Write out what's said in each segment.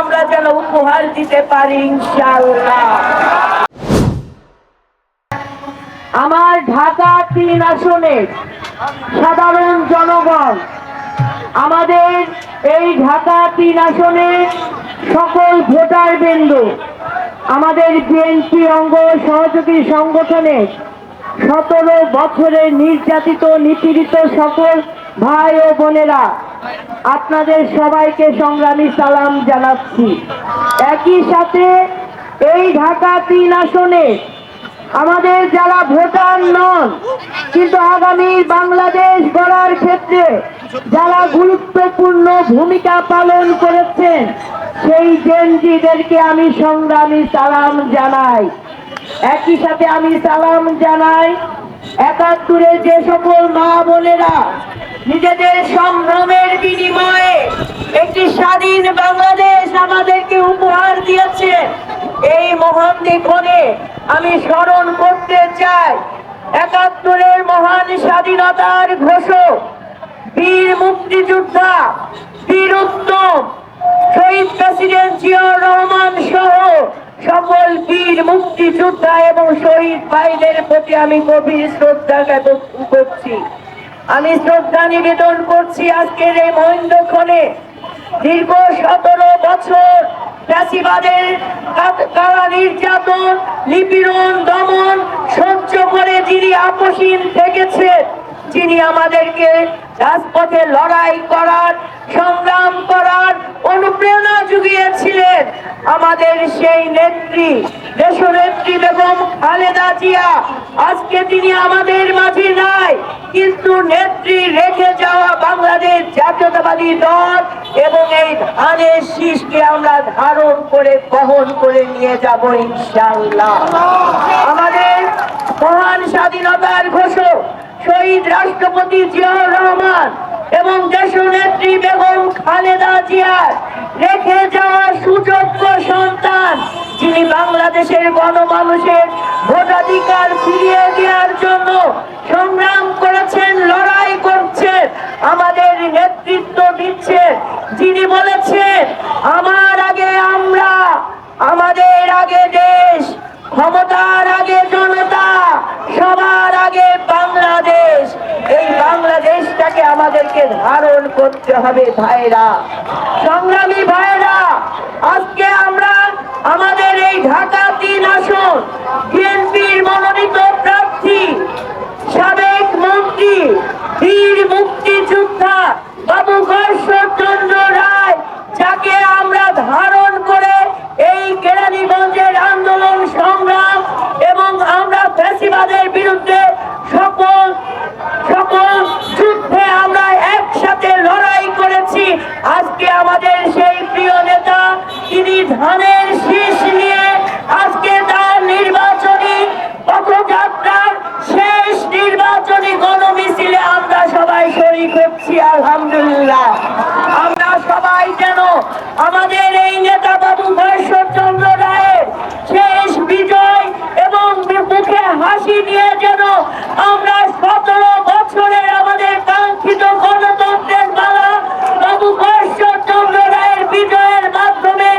আমরা যেন উপহার দিতে পারি ইনশাআল্লাহ। আমার ঢাকা 3 আসনের সাধারণ জনগণ, আমাদের এই ঢাকা 3 আসনে সকল ভোটার বিন্দু, আমাদের বিএনপি অঙ্গ সহযোগী সংগঠনে 17 বছরের নির্যাতিত নিপীড়িত সকল ভাই ও বোনেরা, আপনাদের সবাইকে সংগ্রামী সালাম জানাচ্ছি। একই সাথে এই ঢাকা 3 আসনে আমাদের যারা ভোটার নন কিন্তু আগামী বাংলাদেশ গড়ার ক্ষেত্রে যারা গুরুত্বপূর্ণ ভূমিকা পালন করেছেন সেই জেনজিদেরকে আমি সংগ্রামী সালাম জানাই। একই সাথে আমি সালাম জানাই ৭১-এ যে সকল মা বোনেরা নিজেদের সম্ভ্রমের বিনিময়ে একটি স্বাধীন বাংলাদেশ আমাদেরকে উপহার দিয়েছে। এই মহান দিনে আমি স্মরণ করতে চাই ৭১-এর মহান স্বাধীনতার ঘোষক বীর মুক্তিযোদ্ধা বীর উত্তম শহীদ প্রেসিডেন্ট জিয়াউর রহমান সহ সকল বীর মুক্তিযোদ্ধা এবং শহীদ ভাইদের প্রতি আমি গভীর শ্রদ্ধা জ্ঞাপন করছি। আমি শ্রদ্ধা নিবেদন করছি আজকের এই মহেন্দ্রক্ষণে দীর্ঘ 17 বছর ফ্যাসিবাদের কারা নির্যাতন নিপীড়ন দমন সহ্য করে যিনি আপোষহীন থেকেছেন, যিনি আমাদেরকে রাজপথে লড়াই করার সংগ্রাম করার অনুপ্রেরণা জুগিয়েছিলেন, আমাদের সেই নেত্রী দেশনেত্রী বেগম খালেদা জিয়া। আজকে তিনি আমাদের মাঝে নাই, কিন্তু নেত্রী রেখে যাওয়া বাংলাদেশ জাতীয়তাবাদী দল এবং এই ধানের শীষকে আমরা ধারণ করে বহন করে নিয়ে যাব ইনশাআল্লাহ। আমাদের মহান স্বাধীনতার ঘোষক শহীদ রাষ্ট্রপতি জিয়াউর রহমান এবং দেশনেত্রী বেগম খালেদা জিয়ার রেখে যাওয়া সুযোগ্য সন্তান, যিনি বাংলাদেশের গণমানুষের ভোটাধিকার ফিরিয়ে দেওয়ার জন্য সংগ্রাম করেছেন, লড়াই করছেন, আমাদের নেতৃত্ব দিচ্ছেন, যিনি বলেছেন আমার আগে আমরা, আমাদের আগে দেশ, ক্ষমতার আগে জনতা, সবার আগে বাংলাদেশ। এই বাংলাদেশটাকে আমাদেরকে ধারণ করতে হবে ভাইরা, সংগ্রামী ভাইরা। আজকে আমরা আমাদের এই ঢাকা 3 আসন বিএনপির মনোনীত প্রার্থী সাবেক মন্ত্রী বীর মুক্তিযোদ্ধা বাবু ঈশ্বরচন্দ্র রায়, যাকে আমরা ধারণ করে এই কেরানীগঞ্জের আন্দোলন সংগ্রাম এবং আমরা ফ্যাসিবাদের বিরুদ্ধে সকল যুদ্ধে আমরা একসাথে লড়াই করেছি। আজকে আমাদের সেই প্রিয় নেতা তিনি ধানের শীষ নিয়ে আজকে তার নির্বাচনী পথযাত্রার শেষ নির্বাচনী গণমিছিলে আমরা সবাই শরীক হচ্ছি। আলহামদুলিল্লাহ, আমরা সবাই যেন আমাদের এই নেতা বাবু ঈশ্বরচন্দ্র রায়ের শেষ বিজয় এবং মুখে হাসি নিয়ে যেন আমরা 17 বছরের আমাদের কাঙ্ক্ষিত গণতন্ত্রের মালা বাবু ঈশ্বরচন্দ্র রায়ের বিজয়ের মাধ্যমে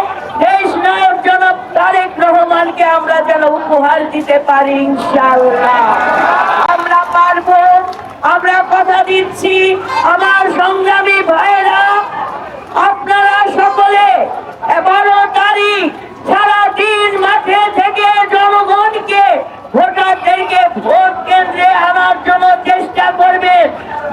দেশ নায়ক জনাব তারেক রহমানকে আমরা যেন উপহার দিতে পারি ইনশাআল্লাহ। আমরা পারবো, আমরা কথা দিচ্ছি। আমার সংগ্রামী ভাইয়েরা, আপনারা সকলে 12 তারিখ সারাদিন মাঠে থেকে জনগণকে ভোটারদেরকে ভোট কেন্দ্রে আনার জন্য চেষ্টা করবেন।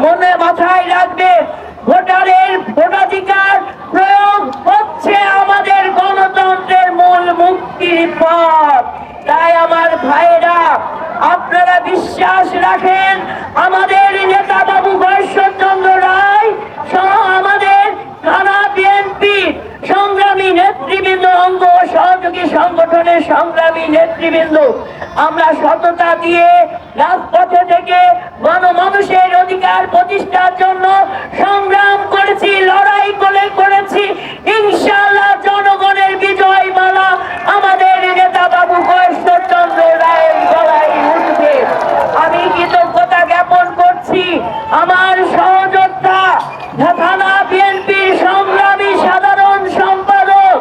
মনে মাথায় রাখবেন, ভোটারের ভোটাধিকার প্রয়োগ হচ্ছে আমাদের গণতন্ত্রের মূল মুক্তির পথ। তাই আমার ভাইয়েরা, আপনারা বিশ্বাস রাখেন আমাদের নেতা বাবু ঈশ্বরচন্দ্র রায় সহ আমাদের থানা বিএনপি সংগ্রামী নেতৃবৃন্দ অঙ্গ সহযোগী সংগঠনের সংগ্রামী নেতৃবৃন্দ, আমরা সততা দিয়ে রাজপথে থেকে গণমানুষের অধিকার প্রতিষ্ঠার জন্য সংগ্রাম করেছি, লড়াই করেছি। ইনশাআল্লাহ জনগণের বিজয় মালা আমাদের নেতা বাবু ঈশ্বরচন্দ্র রায়ের গলায় উঠবে। আমি কৃতজ্ঞতা জ্ঞাপন করছি আমার সহযোদ্ধা থানা বিএনপির সংগ্রামী সাধারণ সম্পাদক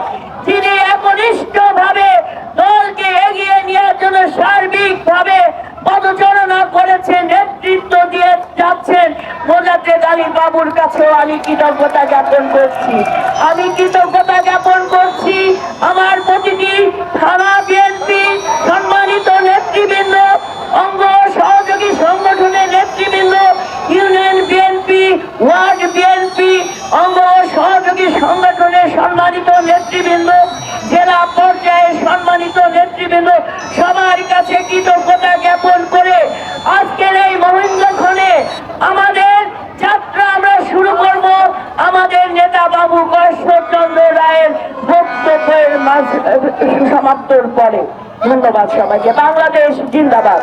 যাত্রী আলী বাবুর কাছেও আমি কৃতজ্ঞতা জ্ঞাপন করছি। আমি কৃতজ্ঞতা জ্ঞাপন করছি আমার প্রতিটি থানা বিএনপি সম্মানিত নেতৃবৃন্দ, অঙ্গ সহযোগী সংগঠনের নেতৃবৃন্দ, ইউনিয়ন বিএনপি, ওয়ার্ড বিএনপি, অঙ্গ সহযোগী সংগঠনের সম্মানিত নেতৃবৃন্দ, জেলা পর্যায়ে সম্মানিত নেতৃবৃন্দ, সবার কাছে কৃতজ্ঞতা জ্ঞাপন করে আজকের এই মহেন্দ্রক্ষণে আমাদের যাত্রা আমরা শুরু করব আমাদের নেতা বাবু কৃষ্ণচন্দ্র রায়ের বক্তব্যের সমাপ্তর পরে। ধন্যবাদ সবাইকে। বাংলাদেশ জিন্দাবাদ।